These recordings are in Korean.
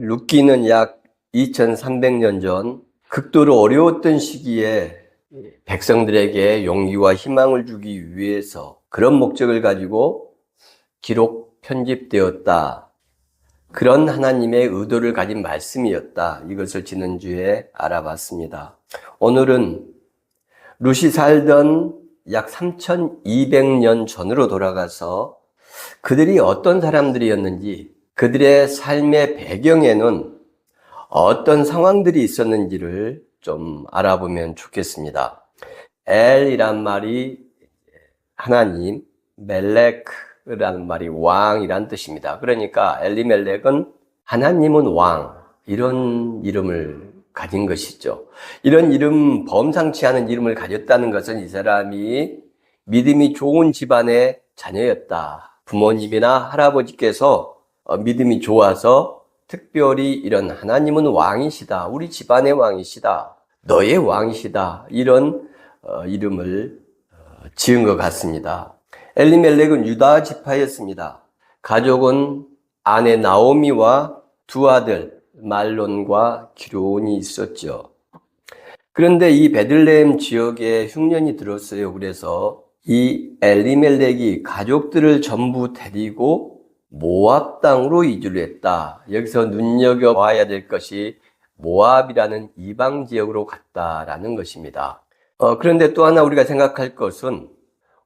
룻기는 약 2300년 전 극도로 어려웠던 시기에 백성들에게 용기와 희망을 주기 위해서 그런 목적을 가지고 기록 편집되었다. 그런 하나님의 의도를 가진 말씀이었다. 이것을 지난주에 알아봤습니다. 오늘은 룻이 살던 약 3200년 전으로 돌아가서 그들이 어떤 사람들이었는지, 그들의 삶의 배경에는 어떤 상황들이 있었는지를 좀 알아보면 좋겠습니다. 엘이란 말이 하나님, 멜렉이라는 말이 왕이란 뜻입니다. 그러니까 엘리멜렉은 하나님은 왕, 이런 이름을 가진 것이죠. 이런 이름, 범상치 않은 이름을 가졌다는 것은 이 사람이 믿음이 좋은 집안의 자녀였다. 부모님이나 할아버지께서 믿음이 좋아서 특별히 이런 하나님은 왕이시다, 우리 집안의 왕이시다, 너의 왕이시다, 이런 이름을 지은 것 같습니다. 엘리멜렉은 유다 지파였습니다. 가족은 아내 나오미와 두 아들 말론과 기르온이 있었죠. 그런데 이 베들레헴 지역에 흉년이 들었어요. 그래서 이 엘리멜렉이 가족들을 전부 데리고 모압 땅으로 이주를 했다. 여기서 눈여겨봐야 될 것이 모압이라는 이방 지역으로 갔다라는 것입니다. 그런데 또 하나 우리가 생각할 것은,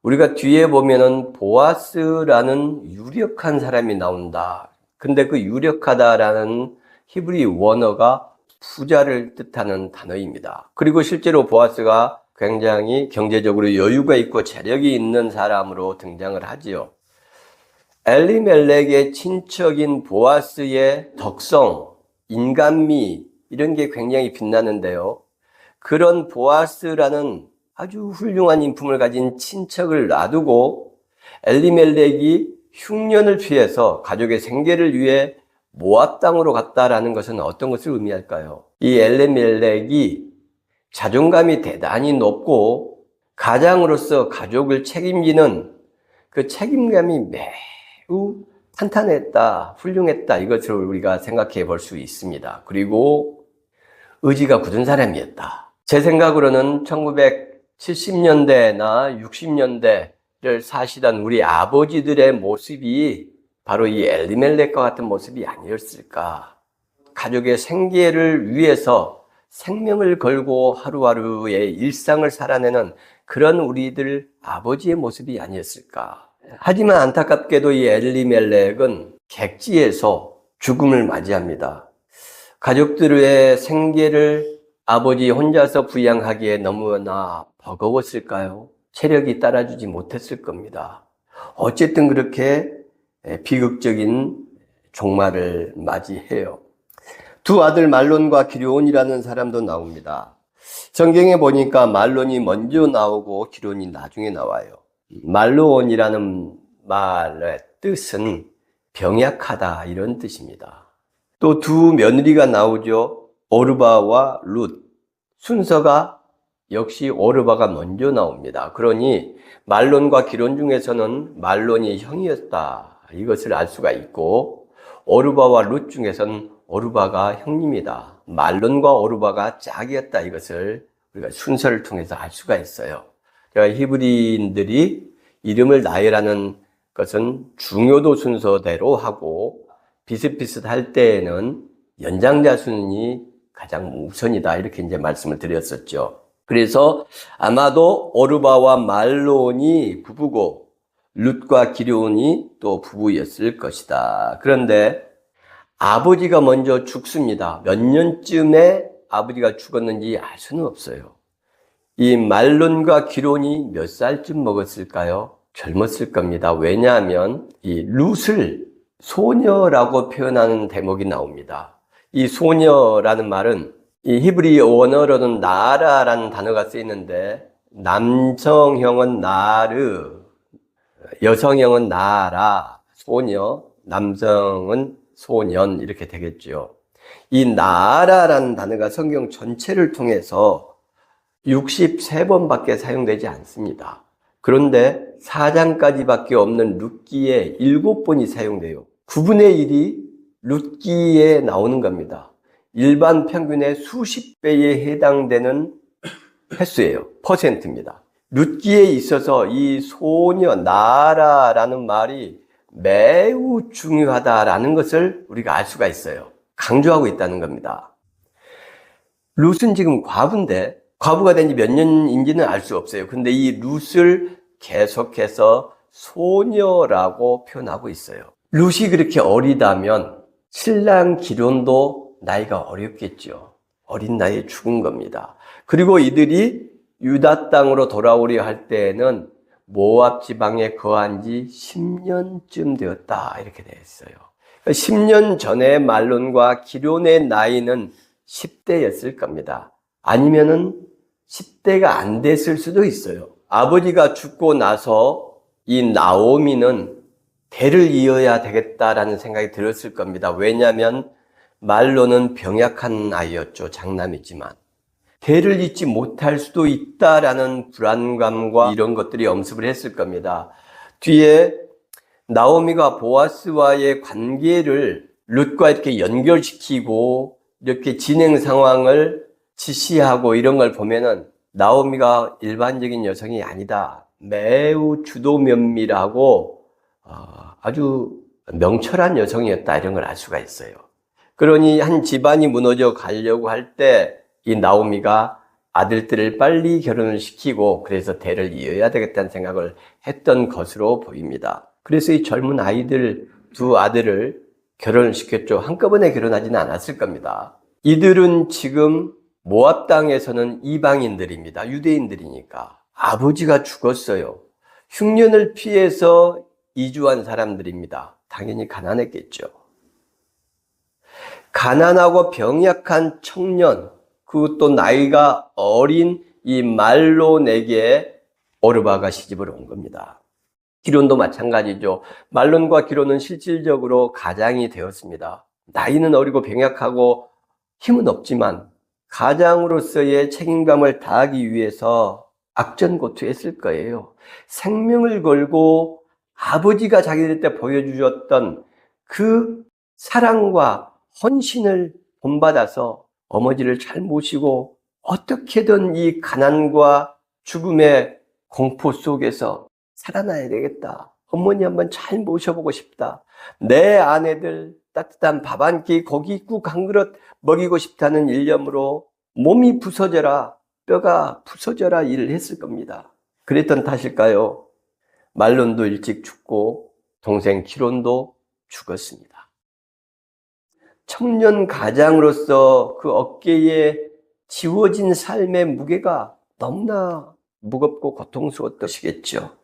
우리가 뒤에 보면은 보아스라는 유력한 사람이 나온다. 근데 그 유력하다라는 히브리 원어가 부자를 뜻하는 단어입니다. 그리고 실제로 보아스가 굉장히 경제적으로 여유가 있고 재력이 있는 사람으로 등장을 하지요. 엘리멜렉의 친척인 보아스의 덕성, 인간미, 이런 게 굉장히 빛나는데요. 그런 보아스라는 아주 훌륭한 인품을 가진 친척을 놔두고 엘리멜렉이 흉년을 피해서 가족의 생계를 위해 모압 땅으로 갔다라는 것은 어떤 것을 의미할까요? 이 엘리멜렉이 자존감이 대단히 높고 가장으로서 가족을 책임지는 그 책임감이 매우 탄탄했다, 훌륭했다, 이것을 우리가 생각해 볼 수 있습니다. 그리고 의지가 굳은 사람이었다. 제 생각으로는 1970년대나 60년대를 사시던 우리 아버지들의 모습이 바로 이 엘리멜렉과 같은 모습이 아니었을까. 가족의 생계를 위해서 생명을 걸고 하루하루의 일상을 살아내는 그런 우리들 아버지의 모습이 아니었을까. 하지만 안타깝게도 이 엘리멜렉은 객지에서 죽음을 맞이합니다. 가족들의 생계를 아버지 혼자서 부양하기에 너무나 버거웠을까요? 체력이 따라주지 못했을 겁니다. 어쨌든 그렇게 비극적인 종말을 맞이해요. 두 아들 말론과 기르온이라는 사람도 나옵니다. 성경에 보니까 말론이 먼저 나오고 기르온이 나중에 나와요. 말론이라는 말의 뜻은 병약하다, 이런 뜻입니다. 또 두 며느리가 나오죠. 오르바와 룻. 순서가 역시 오르바가 먼저 나옵니다. 그러니 말론과 기르온 중에서는 말론이 형이었다, 이것을 알 수가 있고, 오르바와 룻 중에서는 오르바가 형님이다, 말론과 오르바가 짝이었다, 이것을 우리가 순서를 통해서 알 수가 있어요. 제가 히브리인들이 이름을 나열하는 것은 중요도 순서대로 하고 비슷비슷할 때에는 연장자 순이 가장 우선이다, 이렇게 이제 말씀을 드렸었죠. 그래서 아마도 오르바와 말론이 부부고 룻과 기르온이 또 부부였을 것이다. 그런데 아버지가 먼저 죽습니다. 몇 년쯤에 아버지가 죽었는지 알 수는 없어요. 이 말론과 기르온이 몇 살쯤 먹었을까요? 젊었을 겁니다. 왜냐하면 이 룻을 소녀라고 표현하는 대목이 나옵니다. 이 소녀라는 말은 이 히브리 원어로는 나라라는 단어가 쓰이는데, 남성형은 나르, 여성형은 나라, 소녀, 남성은 소년, 이렇게 되겠죠. 이 나라라는 단어가 성경 전체를 통해서 63번밖에 사용되지 않습니다. 그런데 4장까지밖에 없는 룻기에 7번이 사용돼요. 9분의 1이 룻기에 나오는 겁니다. 일반 평균의 수십 배에 해당되는 횟수예요. 퍼센트입니다. 룻기에 있어서 이 소녀, 나라라는 말이 매우 중요하다라는 것을 우리가 알 수가 있어요. 강조하고 있다는 겁니다. 룻은 지금 과부인데, 과부가 된 지 몇 년인지는 알 수 없어요. 근데 이 룻을 계속해서 소녀라고 표현하고 있어요. 룻이 그렇게 어리다면 신랑 기론도 나이가 어렸겠죠. 어린 나이에 죽은 겁니다. 그리고 이들이 유다 땅으로 돌아오려 할 때에는 모압 지방에 거한 지 10년쯤 되었다 이렇게 되어 있어요. 10년 전에 말론과 기론의 나이는 10대였을 겁니다. 아니면은 10대가 안 됐을 수도 있어요. 아버지가 죽고 나서 이 나오미는 대를 이어야 되겠다라는 생각이 들었을 겁니다. 왜냐하면 말론은 병약한 아이였죠. 장남이지만. 대를 잇지 못할 수도 있다라는 불안감과 이런 것들이 엄습을 했을 겁니다. 뒤에 나오미가 보아스와의 관계를 룻과 이렇게 연결시키고 이렇게 진행 상황을 지시하고 이런 걸 보면은 나오미가 일반적인 여성이 아니다. 매우 주도 면밀하고 아주 명철한 여성이었다 이런 걸 알 수가 있어요. 그러니 한 집안이 무너져 가려고 할 때 이 나오미가 아들들을 빨리 결혼을 시키고 그래서 대를 이어야 되겠다는 생각을 했던 것으로 보입니다. 그래서 이 젊은 아이들 두 아들을 결혼을 시켰죠. 한꺼번에 결혼하지는 않았을 겁니다. 이들은 지금 모압 땅에서는 이방인들입니다. 유대인들이니까. 아버지가 죽었어요. 흉년을 피해서 이주한 사람들입니다. 당연히 가난했겠죠. 가난하고 병약한 청년, 그것도 나이가 어린 이 말론에게 오르바가 시집을 온 겁니다. 기론도 마찬가지죠. 말론과 기론은 실질적으로 가장이 되었습니다. 나이는 어리고 병약하고 힘은 없지만 가장으로서의 책임감을 다하기 위해서 악전고투했을 거예요. 생명을 걸고 아버지가 자기들한테 보여주셨던 그 사랑과 헌신을 본받아서 어머니를 잘 모시고 어떻게든 이 가난과 죽음의 공포 속에서 살아나야 되겠다. 어머니 한번 잘 모셔보고 싶다. 내 아내들 따뜻한 밥 한 끼, 고깃국 한 그릇 먹이고 싶다는 일념으로 몸이 부서져라, 뼈가 부서져라 일을 했을 겁니다. 그랬던 탓일까요? 말론도 일찍 죽고 동생 기론도 죽었습니다. 청년 가장으로서 그 어깨에 지워진 삶의 무게가 너무나 무겁고 고통스러웠시겠죠.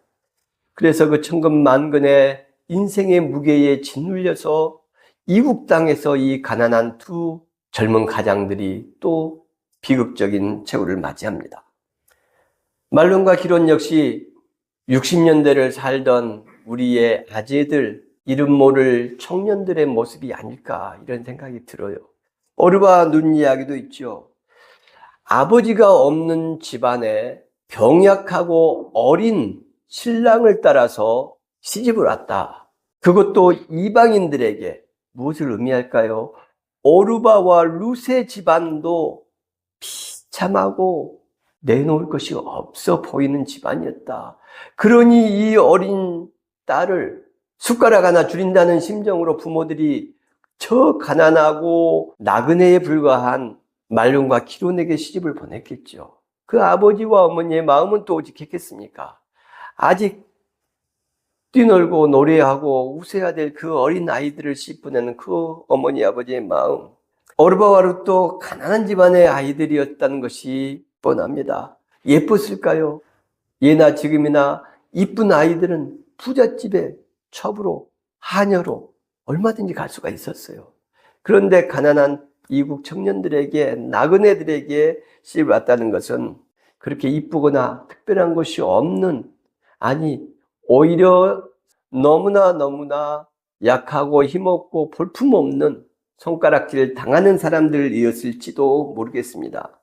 그래서 그 천근만근의 인생의 무게에 짓눌려서 이국 땅에서 이 가난한 두 젊은 가장들이 또 비극적인 최후를 맞이합니다. 말론과 기론 역시 60년대를 살던 우리의 아재들, 이름 모를 청년들의 모습이 아닐까 이런 생각이 들어요. 오르바 눈 이야기도 있죠. 아버지가 없는 집안에 병약하고 어린 신랑을 따라서 시집을 왔다. 그것도 이방인들에게 무엇을 의미할까요? 오르바와 룻의 집안도 비참하고 내놓을 것이 없어 보이는 집안이었다. 그러니 이 어린 딸을 숟가락 하나 줄인다는 심정으로 부모들이 저 가난하고 나그네에 불과한 말론과 기론에게 시집을 보냈겠죠. 그 아버지와 어머니의 마음은 또 오직했겠습니까? 아직 뛰놀고 노래하고 웃어야 될 그 어린 아이들을 씹어내는 그 어머니 아버지의 마음. 오르바와 룻도 가난한 집안의 아이들이었다는 것이 뻔합니다. 예뻤을까요? 예나 지금이나 이쁜 아이들은 부잣집에 첩으로, 하녀로 얼마든지 갈 수가 있었어요. 그런데 가난한 이국 청년들에게, 나그네들에게 시집을 왔다는 것은 그렇게 이쁘거나 특별한 것이 없는, 아니 오히려 너무나 약하고 힘없고 볼품없는 손가락질 당하는 사람들이었을지도 모르겠습니다.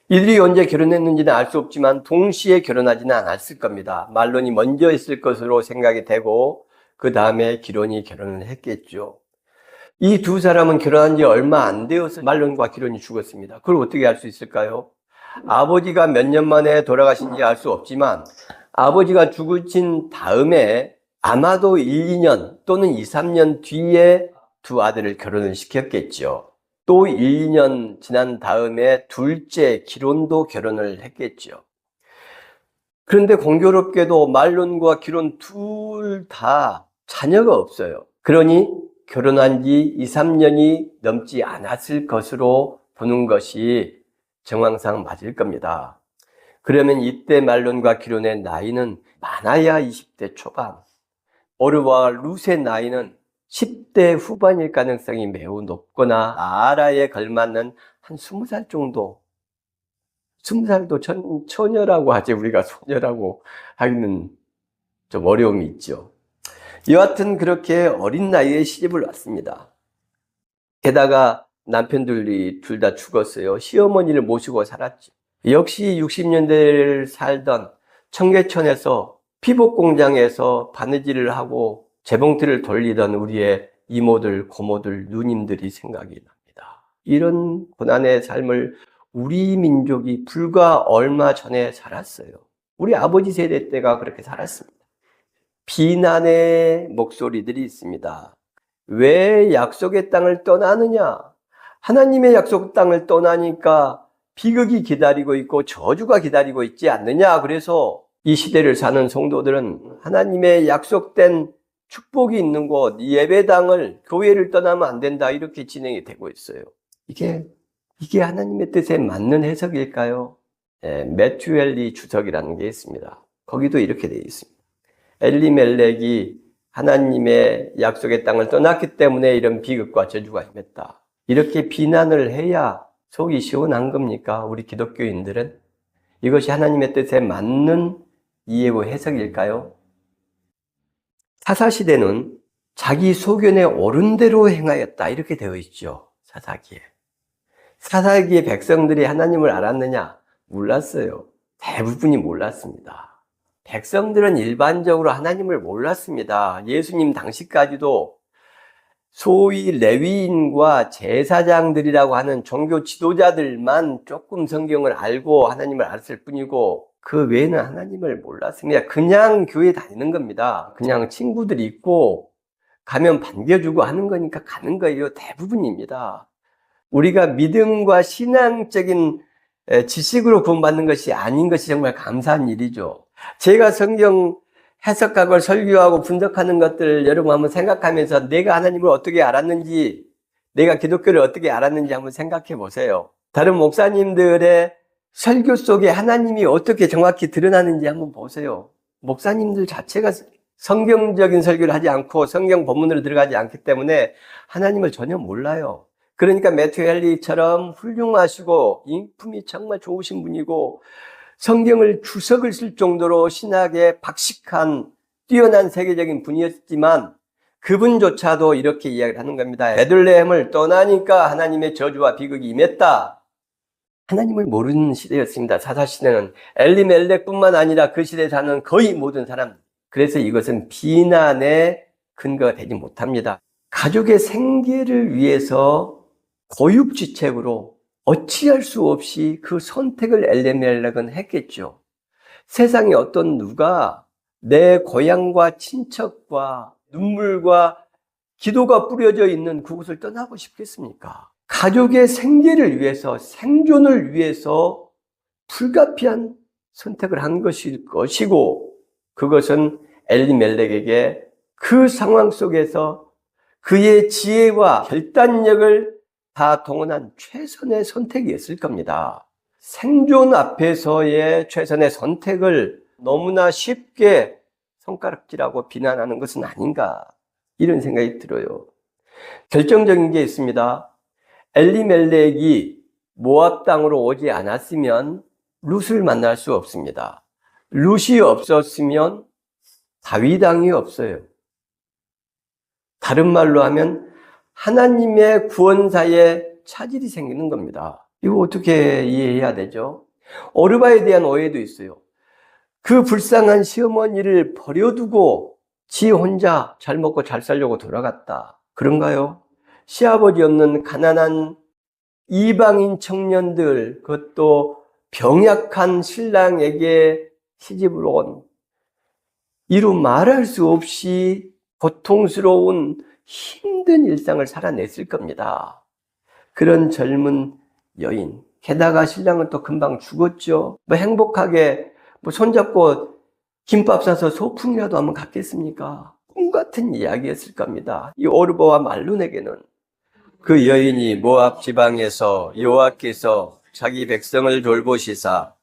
이들이 언제 결혼했는지는 알 수 없지만 동시에 결혼하지는 않았을 겁니다. 말론이 먼저 했을 것으로 생각이 되고 그 다음에 기론이 결혼을 했겠죠. 이 두 사람은 결혼한 지 얼마 안 되어서 말론과 기론이 죽었습니다. 그걸 어떻게 알 수 있을까요? 아버지가 몇 년 만에 돌아가신지 알 수 없지만 아버지가 죽으신 다음에 아마도 1, 2년 또는 2, 3년 뒤에 두 아들을 결혼을 시켰겠죠. 또 1, 2년 지난 다음에 둘째 기론도 결혼을 했겠죠. 그런데 공교롭게도 말론과 기론 둘 다 자녀가 없어요. 그러니 결혼한 지 2, 3년이 넘지 않았을 것으로 보는 것이 정황상 맞을 겁니다. 그러면 이때 말론과 기론의 나이는 많아야 20대 초반, 오르와 룻의 나이는 10대 후반일 가능성이 매우 높거나 나라에 걸맞는 한 20살 정도, 20살도 처녀라고 하지 우리가 소녀라고 하기는 좀 어려움이 있죠. 여하튼 그렇게 어린 나이에 시집을 왔습니다. 게다가 남편들이 둘 다 죽었어요. 시어머니를 모시고 살았죠. 역시 60년대를 살던 청계천에서 피복 공장에서 바느질을 하고 재봉틀을 돌리던 우리의 이모들, 고모들, 누님들이 생각이 납니다. 이런 고난의 삶을 우리 민족이 불과 얼마 전에 살았어요. 우리 아버지 세대 때가 그렇게 살았습니다. 비난의 목소리들이 있습니다. 왜 약속의 땅을 떠나느냐? 하나님의 약속 땅을 떠나니까 비극이 기다리고 있고 저주가 기다리고 있지 않느냐? 그래서 이 시대를 사는 성도들은 하나님의 약속된 축복이 있는 곳, 예배당을, 교회를 떠나면 안 된다. 이렇게 진행이 되고 있어요. 이게 하나님의 뜻에 맞는 해석일까요? 매튜 헨리 주석이라는 게 있습니다. 거기도 이렇게 되어 있습니다. 엘리멜렉이 하나님의 약속의 땅을 떠났기 때문에 이런 비극과 저주가 임했다. 이렇게 비난을 해야 속이 시원한 겁니까? 우리 기독교인들은? 이것이 하나님의 뜻에 맞는 이해와 해석일까요? 사사시대는 자기 소견에 옳은 대로 행하였다. 이렇게 되어 있죠. 사사기에. 사사기의 백성들이 하나님을 알았느냐? 몰랐어요. 대부분이 몰랐습니다. 백성들은 일반적으로 하나님을 몰랐습니다. 예수님 당시까지도 소위 레위인과 제사장들이라고 하는 종교 지도자들만 조금 성경을 알고 하나님을 알았을 뿐이고 그 외에는 하나님을 몰랐습니다. 그냥 교회 다니는 겁니다. 그냥 친구들이 있고 가면 반겨주고 하는 거니까 가는 거예요. 대부분입니다. 우리가 믿음과 신앙적인 지식으로 구원받는 것이 아닌 것이 정말 감사한 일이죠. 제가 성경 해석하고 설교하고 분석하는 것들을 여러분 한번 생각하면서 내가 하나님을 어떻게 알았는지, 내가 기독교를 어떻게 알았는지 한번 생각해 보세요. 다른 목사님들의 설교 속에 하나님이 어떻게 정확히 드러나는지 한번 보세요. 목사님들 자체가 성경적인 설교를 하지 않고 성경 본문으로 들어가지 않기 때문에 하나님을 전혀 몰라요. 그러니까 매튜 헨리처럼 훌륭하시고 인품이 정말 좋으신 분이고 성경을 주석을 쓸 정도로 신학에 박식한 뛰어난 세계적인 분이었지만 그분조차도 이렇게 이야기를 하는 겁니다. 베들레헴을 떠나니까 하나님의 저주와 비극이 임했다. 하나님을 모르는 시대였습니다. 사사시대는 엘리멜렉뿐만 아니라 그 시대에 사는 거의 모든 사람. 그래서 이것은 비난의 근거가 되지 못합니다. 가족의 생계를 위해서 고육지책으로 어찌할 수 없이 그 선택을 엘리멜렉은 했겠죠. 세상에 어떤 누가 내 고향과 친척과 눈물과 기도가 뿌려져 있는 그곳을 떠나고 싶겠습니까? 가족의 생계를 위해서, 생존을 위해서 불가피한 선택을 한 것이고 그것은 엘리멜렉에게 그 상황 속에서 그의 지혜와 결단력을 다 동원한 최선의 선택이었을 겁니다. 생존 앞에서의 최선의 선택을 너무나 쉽게 손가락질하고 비난하는 것은 아닌가 이런 생각이 들어요. 결정적인 게 있습니다. 엘리멜렉이 모압 땅으로 오지 않았으면 룻을 만날 수 없습니다. 룻이 없었으면 다윗 왕이 없어요. 다른 말로 하면 하나님의 구원사에 차질이 생기는 겁니다. 이거 어떻게 이해해야 되죠? 오르바에 대한 오해도 있어요. 그 불쌍한 시어머니를 버려두고 지 혼자 잘 먹고 잘 살려고 돌아갔다. 그런가요? 시아버지 없는 가난한 이방인 청년들, 그것도 병약한 신랑에게 시집을 온 이루 말할 수 없이 고통스러운 힘든 일상을 살아냈을 겁니다. 그런 젊은 여인, 게다가 신랑은 또 금방 죽었죠. 행복하게 손잡고 김밥 싸서 소풍이라도 한번 갔겠습니까? 꿈 같은 이야기였을 겁니다. 이 오르바와 말룬에게는 그 여인이 모압 지방에서 여호와께서 자기 백성을 돌보시사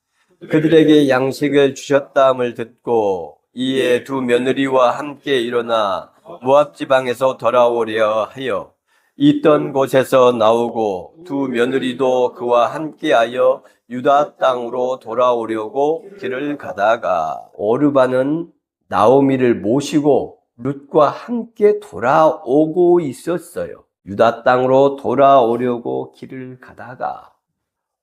그들에게 양식을 주셨다함을 듣고 이에 두 며느리와 함께 일어나 모압 지방에서 돌아오려 하여 있던 곳에서 나오고 두 며느리도 그와 함께하여 유다 땅으로 돌아오려고 길을 가다가 오르바는 나오미를 모시고 룻과 함께 돌아오고 있었어요. 유다 땅으로 돌아오려고 길을 가다가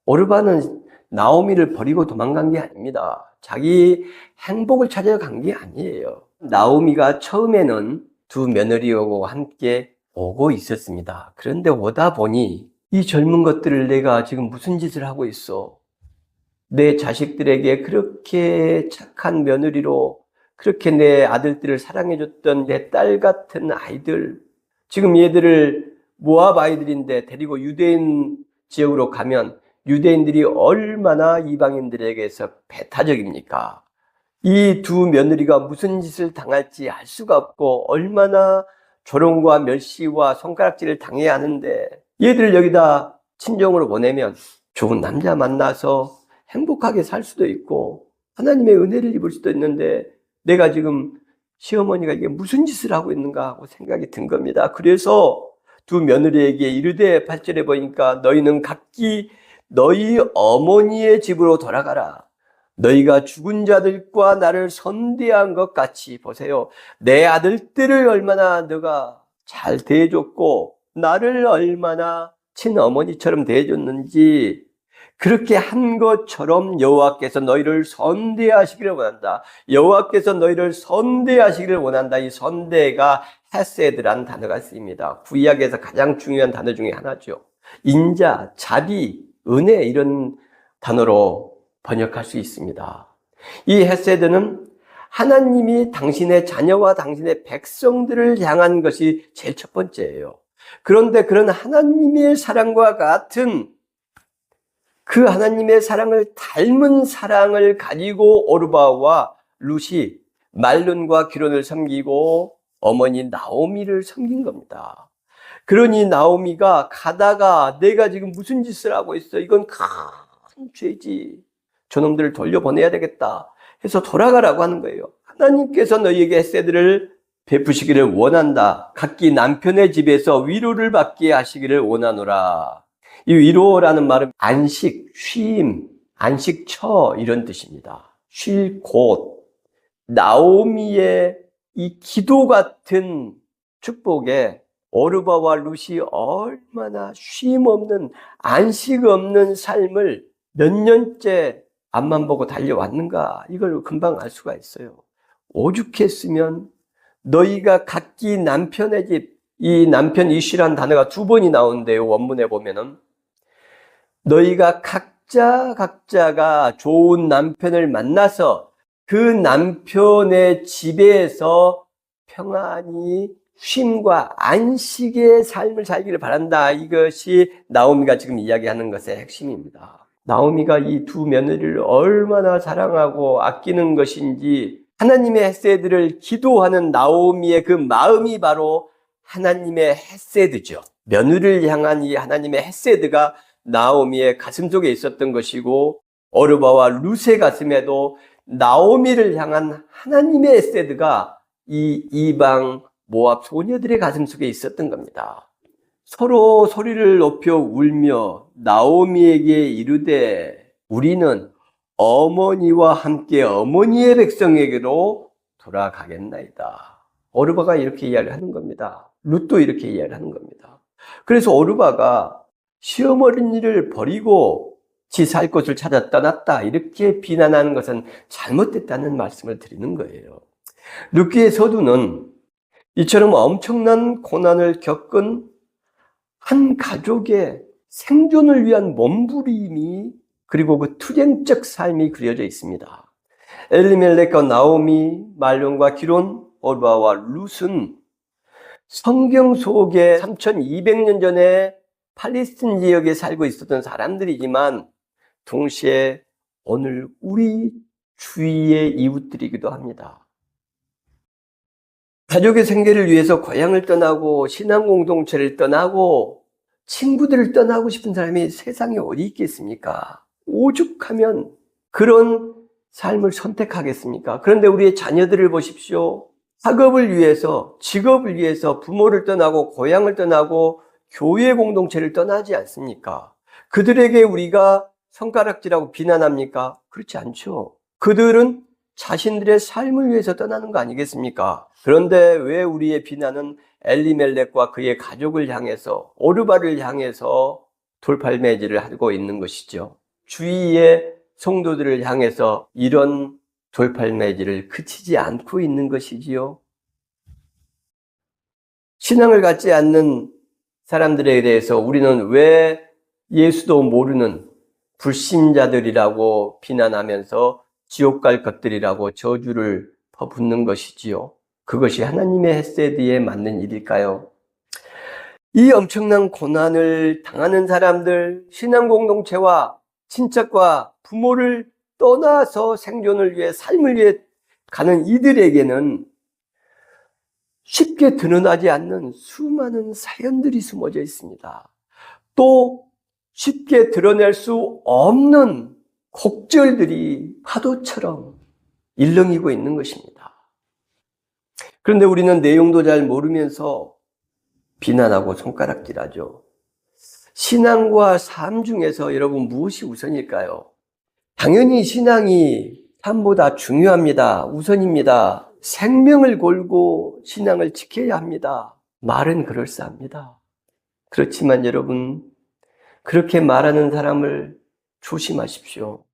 오르바는 나오미를 버리고 도망간 게 아닙니다. 자기 행복을 찾아간 게 아니에요. 나오미가 처음에는 두 며느리하고 함께 오고 있었습니다. 그런데 오다 보니 이 젊은 것들을 내가 지금 무슨 짓을 하고 있어? 내 자식들에게 그렇게 착한 며느리로 그렇게 내 아들들을 사랑해줬던 내 딸 같은 아이들, 지금 얘들을 모압 아이들인데 데리고 유대인 지역으로 가면 유대인들이 얼마나 이방인들에게서 배타적입니까? 이 두 며느리가 무슨 짓을 당할지 알 수가 없고 얼마나 조롱과 멸시와 손가락질을 당해야 하는데 얘들을 여기다 친정으로 보내면 좋은 남자 만나서 행복하게 살 수도 있고 하나님의 은혜를 입을 수도 있는데 내가 지금 시어머니가 이게 무슨 짓을 하고 있는가 하고 생각이 든 겁니다. 그래서 두 며느리에게 이르되 8절에 보니까 너희는 각기 너희 어머니의 집으로 돌아가라. 너희가 죽은 자들과 나를 선대한 것 같이 보세요. 내 아들들을 얼마나 너가 잘 대해줬고 나를 얼마나 친어머니처럼 대해줬는지 그렇게 한 것처럼 여호와께서 너희를 선대하시기를 원한다. 여호와께서 너희를 선대하시기를 원한다. 이 선대가 헤세드라는 단어가 쓰입니다. 구약에서 가장 중요한 단어 중에 하나죠. 인자, 자비, 은혜 이런 단어로 번역할 수 있습니다. 이 헤세드는 하나님이 당신의 자녀와 당신의 백성들을 향한 것이 제일 첫 번째예요. 그런데 그런 하나님의 사랑과 같은 그 하나님의 사랑을 닮은 사랑을 가지고 오르바와 룻이 말룬과 기론을 섬기고 어머니 나오미를 섬긴 겁니다. 그러니 나오미가 가다가 내가 지금 무슨 짓을 하고 있어? 이건 큰 죄지. 저놈들을 돌려보내야 되겠다 해서 돌아가라고 하는 거예요. 하나님께서 너희에게 헤세드를 베푸시기를 원한다. 각기 남편의 집에서 위로를 받게 하시기를 원하노라. 이 위로라는 말은 안식, 쉼, 안식처 이런 뜻입니다. 쉴 곳. 나오미의 이 기도 같은 축복에 오르바와 룻이 얼마나 쉼 없는, 안식 없는 삶을 몇 년째 앞만 보고 달려왔는가 이걸 금방 알 수가 있어요. 오죽했으면 너희가 각기 남편의 집, 이 남편 이슈라는 단어가 두 번이 나오는데요. 원문에 보면은 너희가 각자가 좋은 남편을 만나서 그 남편의 집에서 평안히 쉼과 안식의 삶을 살기를 바란다. 이것이 나오미가 지금 이야기하는 것의 핵심입니다. 나오미가 이 두 며느리를 얼마나 사랑하고 아끼는 것인지 하나님의 헤세드를 기도하는 나오미의 그 마음이 바로 하나님의 헤세드죠. 며느리를 향한 이 하나님의 헤세드가 나오미의 가슴 속에 있었던 것이고 오르바와 룻의 가슴에도 나오미를 향한 하나님의 헤세드가 이 이방 모압 소녀들의 가슴 속에 있었던 겁니다. 서로 소리를 높여 울며 나오미에게 이르되 우리는 어머니와 함께 어머니의 백성에게로 돌아가겠나이다. 오르바가 이렇게 이야기를 하는 겁니다. 룻도 이렇게 이야기를 하는 겁니다. 그래서 오르바가 시어머니를 버리고 지 살 곳을 찾아 떠났다 이렇게 비난하는 것은 잘못됐다는 말씀을 드리는 거예요. 룻기의 서두는 이처럼 엄청난 고난을 겪은 한 가족의 생존을 위한 몸부림이 그리고 그 투쟁적 삶이 그려져 있습니다. 엘리멜렉과 나오미, 말론과 기론, 오르바와 룻은 성경 속에 3200년 전에 팔레스틴 지역에 살고 있었던 사람들이지만 동시에 오늘 우리 주위의 이웃들이기도 합니다. 가족의 생계를 위해서 고향을 떠나고 신앙 공동체를 떠나고 친구들을 떠나고 싶은 사람이 세상에 어디 있겠습니까? 오죽하면 그런 삶을 선택하겠습니까? 그런데 우리의 자녀들을 보십시오. 학업을 위해서, 직업을 위해서 부모를 떠나고 고향을 떠나고 교회 공동체를 떠나지 않습니까? 그들에게 우리가 손가락질하고 비난합니까? 그렇지 않죠. 그들은 자신들의 삶을 위해서 떠나는 거 아니겠습니까? 그런데 왜 우리의 비난은 엘리멜렉과 그의 가족을 향해서, 오르바를 향해서 돌팔매질을 하고 있는 것이죠? 주위의 성도들을 향해서 이런 돌팔매질을 그치지 않고 있는 것이지요. 신앙을 갖지 않는 사람들에 대해서 우리는 왜 예수도 모르는 불신자들이라고 비난하면서 지옥 갈 것들이라고 저주를 퍼붓는 것이지요. 그것이 하나님의 헤세드에 맞는 일일까요? 이 엄청난 고난을 당하는 사람들, 신앙 공동체와 친척과 부모를 떠나서 생존을 위해 삶을 위해 가는 이들에게는 쉽게 드러나지 않는 수많은 사연들이 숨어져 있습니다. 또 쉽게 드러낼 수 없는 곡절들이 파도처럼 일렁이고 있는 것입니다. 그런데 우리는 내용도 잘 모르면서 비난하고 손가락질하죠. 신앙과 삶 중에서 여러분 무엇이 우선일까요? 당연히 신앙이 삶보다 중요합니다. 우선입니다. 생명을 걸고 신앙을 지켜야 합니다. 말은 그럴싸합니다. 그렇지만 여러분, 그렇게 말하는 사람을 조심하십시오.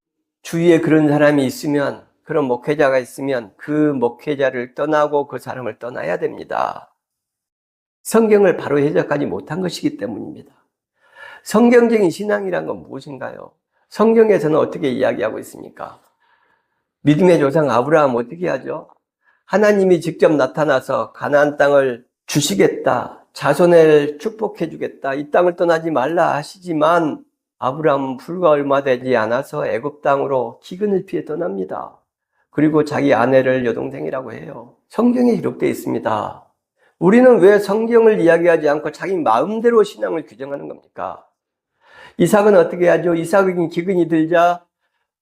주위에 그런 사람이 있으면, 그런 목회자가 있으면 그 목회자를 떠나고 그 사람을 떠나야 됩니다. 성경을 바로 해석하지 못한 것이기 때문입니다. 성경적인 신앙이란 건 무엇인가요? 성경에서는 어떻게 이야기하고 있습니까? 믿음의 조상 아브라함 어떻게 하죠? 하나님이 직접 나타나서 가나안 땅을 주시겠다, 자손을 축복해 주겠다, 이 땅을 떠나지 말라 하시지만 아브라함은 불과 얼마 되지 않아서 애굽 땅으로 기근을 피해 떠납니다. 그리고 자기 아내를 여동생이라고 해요. 성경에 기록되어 있습니다. 우리는 왜 성경을 이야기하지 않고 자기 마음대로 신앙을 규정하는 겁니까? 이삭은 어떻게 하죠? 이삭은 기근이 들자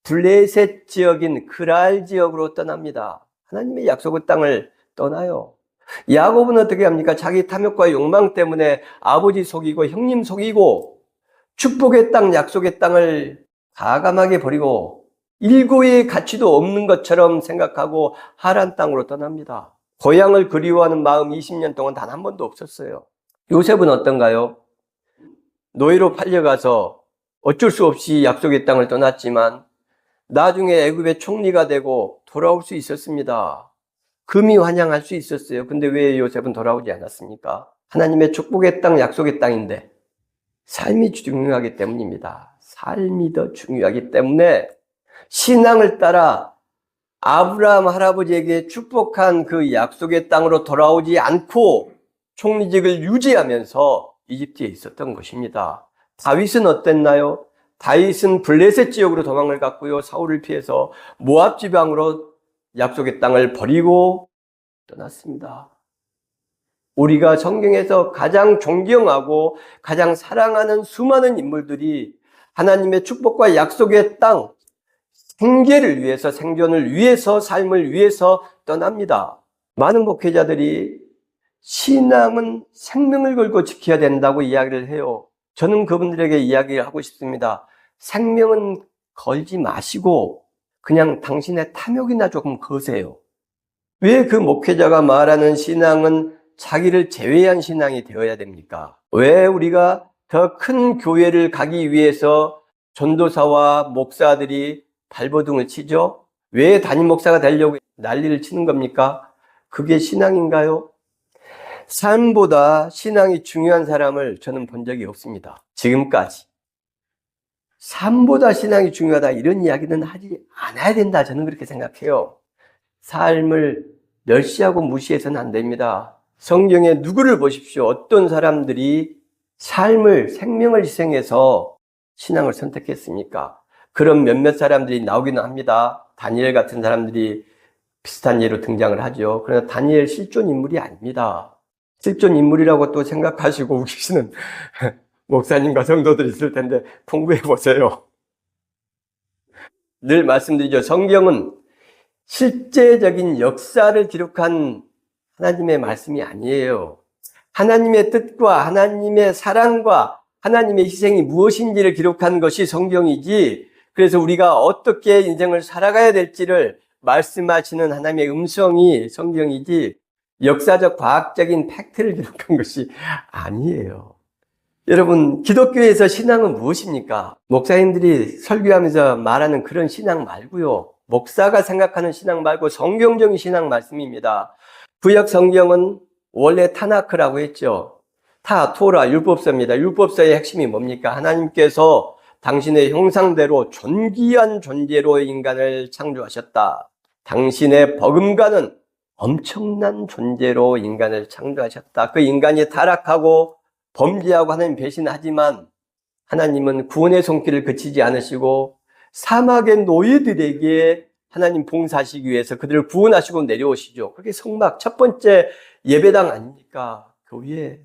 블레셋 지역인 그랄 지역으로 떠납니다. 하나님의 약속의 땅을 떠나요. 야곱은 어떻게 합니까? 자기 탐욕과 욕망 때문에 아버지 속이고 형님 속이고 축복의 땅, 약속의 땅을 과감하게 버리고 일고의 가치도 없는 것처럼 생각하고 하란 땅으로 떠납니다. 고향을 그리워하는 마음 20년 동안 단 한 번도 없었어요. 요셉은 어떤가요? 노예로 팔려가서 어쩔 수 없이 약속의 땅을 떠났지만 나중에 애굽의 총리가 되고 돌아올 수 있었습니다. 금이 환영할 수 있었어요. 근데 왜 요셉은 돌아오지 않았습니까? 하나님의 축복의 땅, 약속의 땅인데 삶이 중요하기 때문입니다. 삶이 더 중요하기 때문에 신앙을 따라 아브라함 할아버지에게 축복한 그 약속의 땅으로 돌아오지 않고 총리직을 유지하면서 이집트에 있었던 것입니다. 다윗은 어땠나요? 다윗은 블레셋 지역으로 도망을 갔고요. 사울을 피해서 모압 지방으로 약속의 땅을 버리고 떠났습니다. 우리가 성경에서 가장 존경하고 가장 사랑하는 수많은 인물들이 하나님의 축복과 약속의 땅, 생계를 위해서, 생존을 위해서, 삶을 위해서 떠납니다. 많은 목회자들이 신앙은 생명을 걸고 지켜야 된다고 이야기를 해요. 저는 그분들에게 이야기를 하고 싶습니다. 생명은 걸지 마시고 그냥 당신의 탐욕이나 조금 거세요. 왜 그 목회자가 말하는 신앙은 자기를 제외한 신앙이 되어야 됩니까? 왜 우리가 더 큰 교회를 가기 위해서 전도사와 목사들이 발버둥을 치죠? 왜 담임 목사가 되려고 난리를 치는 겁니까? 그게 신앙인가요? 삶보다 신앙이 중요한 사람을 저는 본 적이 없습니다. 지금까지. 삶보다 신앙이 중요하다 이런 이야기는 하지 않아야 된다. 저는 그렇게 생각해요. 삶을 멸시하고 무시해서는 안 됩니다. 성경에 누구를 보십시오. 어떤 사람들이 삶을, 생명을 희생해서 신앙을 선택했습니까? 그런 몇몇 사람들이 나오기는 합니다. 다니엘 같은 사람들이 비슷한 예로 등장을 하죠. 그러나 다니엘 실존 인물이 아닙니다. 실존 인물이라고 또 생각하시고 계시는 목사님과 성도들이 있을 텐데 공부해 보세요. 늘 말씀드리죠. 성경은 실제적인 역사를 기록한 하나님의 말씀이 아니에요. 하나님의 뜻과 하나님의 사랑과 하나님의 희생이 무엇인지를 기록한 것이 성경이지, 그래서 우리가 어떻게 인생을 살아가야 될지를 말씀하시는 하나님의 음성이 성경이지 역사적 과학적인 팩트를 기록한 것이 아니에요. 여러분, 기독교에서 신앙은 무엇입니까? 목사님들이 설교하면서 말하는 그런 신앙 말고요. 목사가 생각하는 신앙 말고 성경적인 신앙 말씀입니다. 구약 성경은 원래 타나크라고 했죠. 토라, 율법서입니다. 율법서의 핵심이 뭡니까? 하나님께서 당신의 형상대로 존귀한 존재로 인간을 창조하셨다. 당신의 버금가는 엄청난 존재로 인간을 창조하셨다. 그 인간이 타락하고 범죄하고 하나님 배신하지만 하나님은 구원의 손길을 그치지 않으시고 사막의 노예들에게 하나님 봉사하시기 위해서 그들을 구원하시고 내려오시죠. 그게 성막 첫 번째 예배당 아닙니까? 그 위에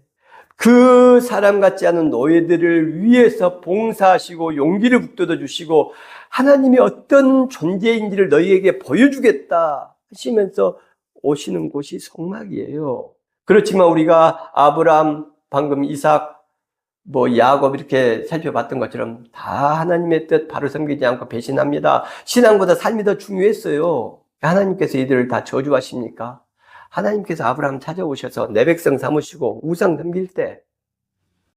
그 사람 같지 않은 노예들을 위해서 봉사하시고 용기를 북돋워 주시고 하나님이 어떤 존재인지를 너희에게 보여주겠다 하시면서 오시는 곳이 성막이에요. 그렇지만 우리가 아브라함, 방금 이삭, 야곱 이렇게 살펴봤던 것처럼 다 하나님의 뜻 바로 섬기지 않고 배신합니다. 신앙보다 삶이 더 중요했어요. 하나님께서 이들을 다 저주하십니까? 하나님께서 아브라함 찾아오셔서 내 백성 삼으시고 우상 섬길 때,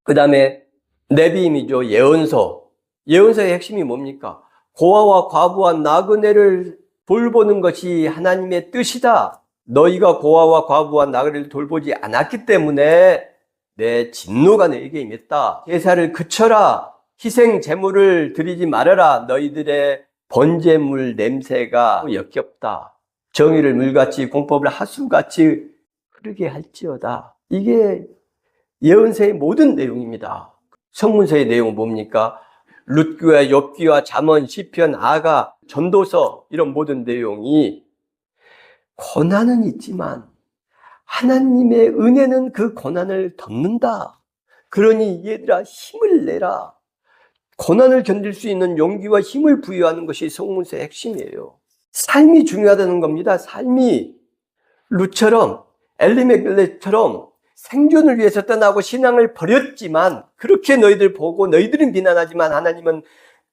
그 다음에 네비임이죠. 예언서. 예언서의 핵심이 뭡니까? 고아와 과부와 나그네를 돌보는 것이 하나님의 뜻이다. 너희가 고아와 과부와 나그네를 돌보지 않았기 때문에 내 진노가 너희에게 임했다. 제사를 그쳐라. 희생 제물을 드리지 말아라. 너희들의 번제물 냄새가 역겹다. 정의를 물같이 공법을 하수같이 흐르게 할지어다. 이게 예언서의 모든 내용입니다. 성문서의 내용은 뭡니까? 룻기와 욥기와 잠언, 시편, 아가, 전도서 이런 모든 내용이 고난은 있지만 하나님의 은혜는 그 고난을 덮는다. 그러니 얘들아 힘을 내라. 고난을 견딜 수 있는 용기와 힘을 부여하는 것이 성문서의 핵심이에요. 삶이 중요하다는 겁니다. 삶이 룻처럼 엘리멜렉처럼 생존을 위해서 떠나고 신앙을 버렸지만 그렇게 너희들 보고 너희들은 비난하지만 하나님은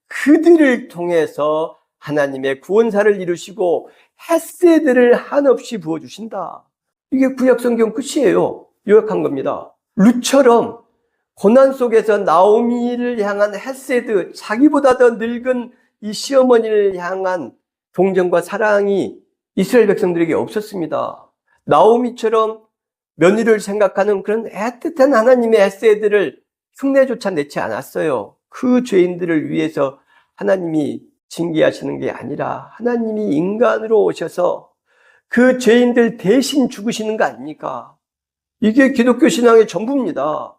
그들을 통해서 하나님의 구원사를 이루시고 헤세드를 한없이 부어주신다. 이게 구약성경 끝이에요. 요약한 겁니다. 룻처럼 고난 속에서 나오미를 향한 헤세드, 자기보다 더 늙은 이 시어머니를 향한 동정과 사랑이 이스라엘 백성들에게 없었습니다. 나오미처럼 며느리를 생각하는 그런 애틋한 하나님의 헤세드를 흉내조차 내지 않았어요. 그 죄인들을 위해서 하나님이 징계하시는 게 아니라 하나님이 인간으로 오셔서 그 죄인들 대신 죽으시는 거 아닙니까? 이게 기독교 신앙의 전부입니다.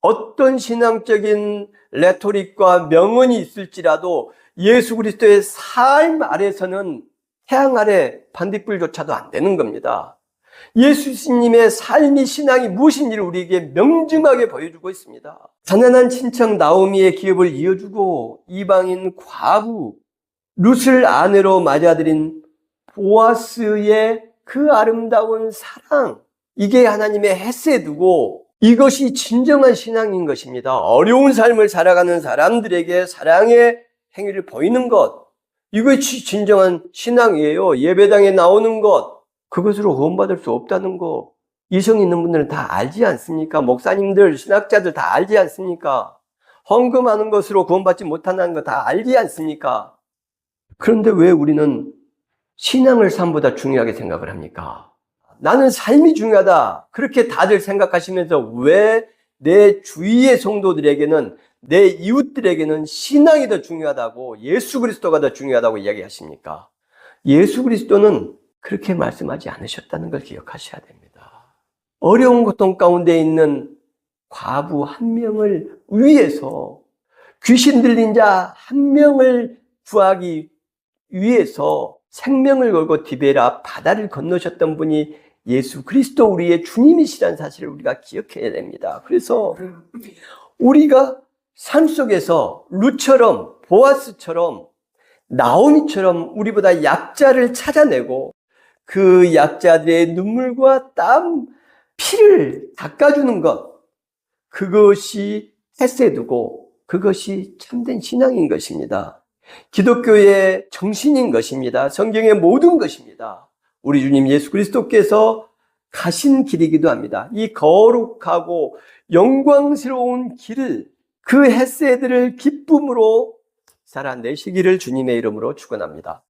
어떤 신앙적인 레토릭과 명언이 있을지라도 예수 그리스도의 삶 아래서는 태양 아래 반딧불조차도 안 되는 겁니다. 예수님의 삶이 신앙이 무엇인지를 우리에게 명증하게 보여주고 있습니다. 가난한 친척 나오미의 기업을 이어주고 이방인 과부 룻을 아내로 맞아들인 보아스의 그 아름다운 사랑, 이게 하나님의 헤세드고 이것이 진정한 신앙인 것입니다. 어려운 삶을 살아가는 사람들에게 사랑의 행위를 보이는 것, 이것이 진정한 신앙이에요. 예배당에 나오는 것, 그것으로 구원받을 수 없다는 거 이성 있는 분들은 다 알지 않습니까? 목사님들, 신학자들 다 알지 않습니까? 헌금하는 것으로 구원받지 못한다는 거 다 알지 않습니까? 그런데 왜 우리는 신앙을 삶보다 중요하게 생각을 합니까? 나는 삶이 중요하다. 그렇게 다들 생각하시면서 왜 내 주위의 성도들에게는, 내 이웃들에게는 신앙이 더 중요하다고, 예수 그리스도가 더 중요하다고 이야기하십니까? 예수 그리스도는 그렇게 말씀하지 않으셨다는 걸 기억하셔야 됩니다. 어려운 고통 가운데 있는 과부 한 명을 위해서, 귀신 들린 자 한 명을 구하기 위해서 생명을 걸고 디베라 바다를 건너셨던 분이 예수 그리스도 우리의 주님이시라는 사실을 우리가 기억해야 됩니다. 그래서 우리가 삶 속에서 룻처럼, 보아스처럼, 나오미처럼 우리보다 약자를 찾아내고 그 약자들의 눈물과 땀, 피를 닦아주는 것, 그것이 헤세드고 그것이 참된 신앙인 것입니다. 기독교의 정신인 것입니다. 성경의 모든 것입니다. 우리 주님 예수 그리스도께서 가신 길이기도 합니다. 이 거룩하고 영광스러운 길을, 그 헤세드를 기쁨으로 살아내시기를 주님의 이름으로 축원합니다.